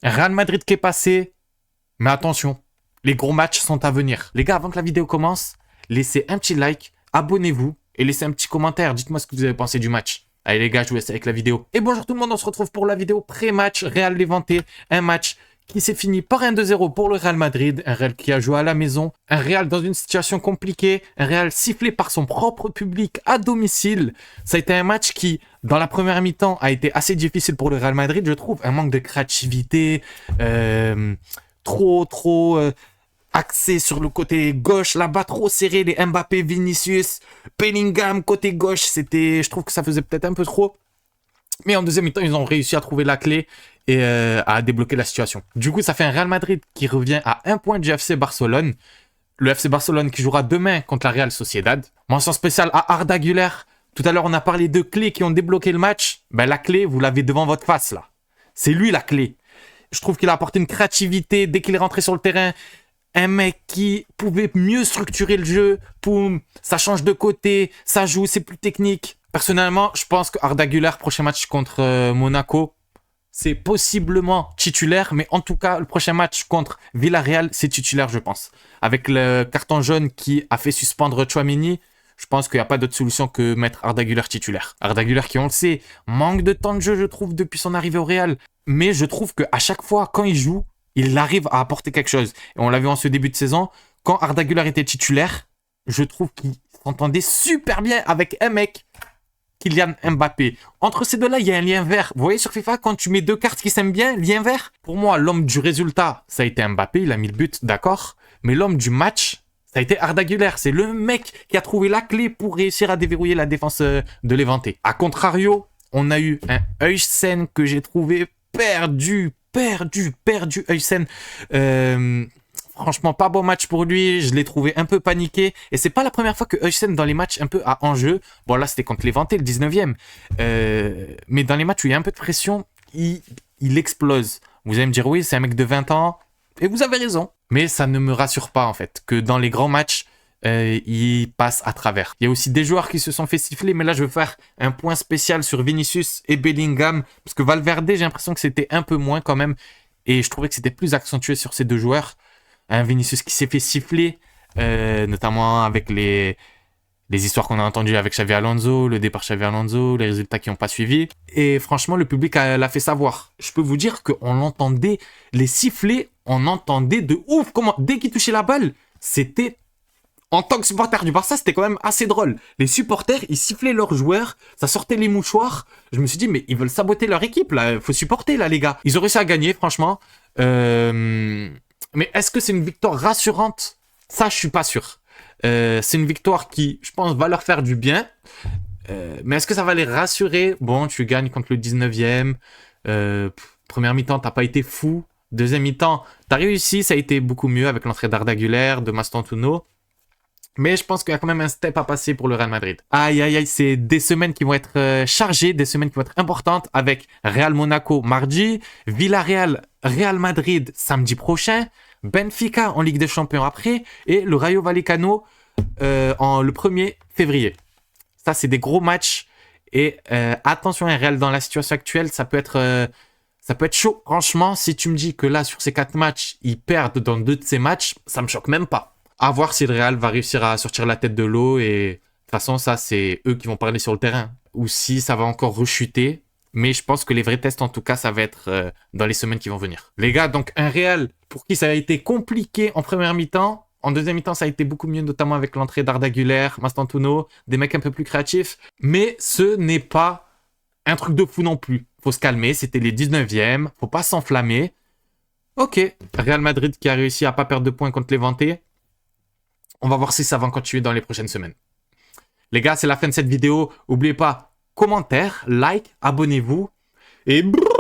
Real Madrid qui est passé, mais attention, les gros matchs sont à venir. Les gars, avant que la vidéo commence, laissez un petit like, abonnez-vous et laissez un petit commentaire. Dites-moi ce que vous avez pensé du match. Allez les gars, je vous laisse avec la vidéo. Et bonjour tout le monde, on se retrouve pour la vidéo pré-match Real Levante. Un match qui s'est fini par un 2-0 pour le Real Madrid. Un Real qui a joué à la maison. Un Real dans une situation compliquée. Un Real sifflé par son propre public à domicile. Ça a été un match qui, dans la première mi-temps, a été assez difficile pour le Real Madrid, je trouve. Un manque de créativité. Trop axé sur le côté gauche, là-bas trop serré, les Mbappé, Vinicius, Bellingham côté gauche, je trouve que ça faisait peut-être un peu trop. Mais en deuxième mi-temps, ils ont réussi à trouver la clé et à débloquer la situation. Du coup, ça fait un Real Madrid qui revient à 1 point du FC Barcelone. Le FC Barcelone qui jouera demain contre la Real Sociedad. Mention spéciale à Arda Güler. Tout à l'heure, on a parlé de clés qui ont débloqué le match. Ben, la clé, vous l'avez devant votre face, là. C'est lui, la clé. Je trouve qu'il a apporté une créativité dès qu'il est rentré sur le terrain. Un mec qui pouvait mieux structurer le jeu. Poum, ça change de côté, ça joue, c'est plus technique. Personnellement, je pense que Arda Güler, prochain match contre Monaco, c'est possiblement titulaire, mais en tout cas, le prochain match contre Villarreal, c'est titulaire, je pense. Avec le carton jaune qui a fait suspendre Tchouaméni, je pense qu'il n'y a pas d'autre solution que mettre Arda Güler titulaire. Arda Güler qui, on le sait, manque de temps de jeu, je trouve, depuis son arrivée au Real. Mais je trouve qu'à chaque fois, quand il joue, il arrive à apporter quelque chose. Et on l'a vu en ce début de saison, quand Arda Güler était titulaire, je trouve qu'il s'entendait super bien avec un mec, Kylian Mbappé. Entre ces deux-là, il y a un lien vert. Vous voyez sur FIFA, quand tu mets deux cartes qui s'aiment bien, lien vert. Pour moi, l'homme du résultat, ça a été Mbappé, il a mis le but, d'accord. Mais l'homme du match, ça a été Arda Güler. C'est le mec qui a trouvé la clé pour réussir à déverrouiller la défense de Levante. A contrario, on a eu un Huysen que j'ai trouvé perdu Huysen. Franchement, pas bon match pour lui. Je l'ai trouvé un peu paniqué. Et c'est pas la première fois que Huysen, dans les matchs un peu à enjeu, bon là c'était contre Levante, le 19e, mais dans les matchs où il y a un peu de pression, il explose. Vous allez me dire, oui, c'est un mec de 20 ans. Et vous avez raison. Mais ça ne me rassure pas en fait, que dans les grands matchs, il passe à travers. Il y a aussi des joueurs qui se sont fait siffler, mais là je veux faire un point spécial sur Vinicius et Bellingham, parce que Valverde, j'ai l'impression que c'était un peu moins quand même, et je trouvais que c'était plus accentué sur ces deux joueurs. Un Vinicius qui s'est fait siffler, notamment avec les histoires qu'on a entendues avec Xavi Alonso, le départ Xavi Alonso, les résultats qui n'ont pas suivi. Et franchement, le public l'a fait savoir. Je peux vous dire qu'on l'entendait, les sifflets, on entendait de ouf. Comment, dès qu'il touchait la balle, c'était... En tant que supporter du Barça, c'était quand même assez drôle. Les supporters, ils sifflaient leurs joueurs, ça sortait les mouchoirs. Je me suis dit, mais ils veulent saboter leur équipe, là. Faut supporter, là, les gars. Ils ont réussi à gagner, franchement. Mais est-ce que c'est une victoire rassurante? Ça, je suis pas sûr. C'est une victoire qui, je pense, va leur faire du bien. Mais est-ce que ça va les rassurer? Bon, tu gagnes contre le 19e. Première mi-temps, t'as pas été fou. Deuxième mi-temps, t'as réussi. Ça a été beaucoup mieux avec l'entrée d'Arda Güler, de Mastantuono. Mais je pense qu'il y a quand même un step à passer pour le Real Madrid. Aïe, aïe, aïe, c'est des semaines qui vont être chargées, des semaines qui vont être importantes avec Real Monaco mardi, Villarreal, Real Madrid samedi prochain, Benfica en Ligue des Champions après, et le Rayo Vallecano le 1er février. Ça, c'est des gros matchs. Et attention, un Real dans la situation actuelle, ça peut être chaud. Franchement, si tu me dis que là, sur ces 4 matchs, ils perdent dans 2 de ces matchs, ça me choque même pas. À voir si le Real va réussir à sortir la tête de l'eau et de toute façon, ça, c'est eux qui vont parler sur le terrain. Ou si ça va encore rechuter. Mais je pense que les vrais tests, en tout cas, ça va être dans les semaines qui vont venir. Les gars, donc un Real pour qui ça a été compliqué en première mi-temps. En deuxième mi-temps, ça a été beaucoup mieux, notamment avec l'entrée d'Arda Güler, Mastantuono, des mecs un peu plus créatifs. Mais ce n'est pas un truc de fou non plus. Faut se calmer, c'était les 19e, faut pas s'enflammer. Ok, Real Madrid qui a réussi à pas perdre de points contre Levante. On va voir si ça va continuer dans les prochaines semaines. Les gars, c'est la fin de cette vidéo. N'oubliez pas, commentaire, like, abonnez-vous. Et brrr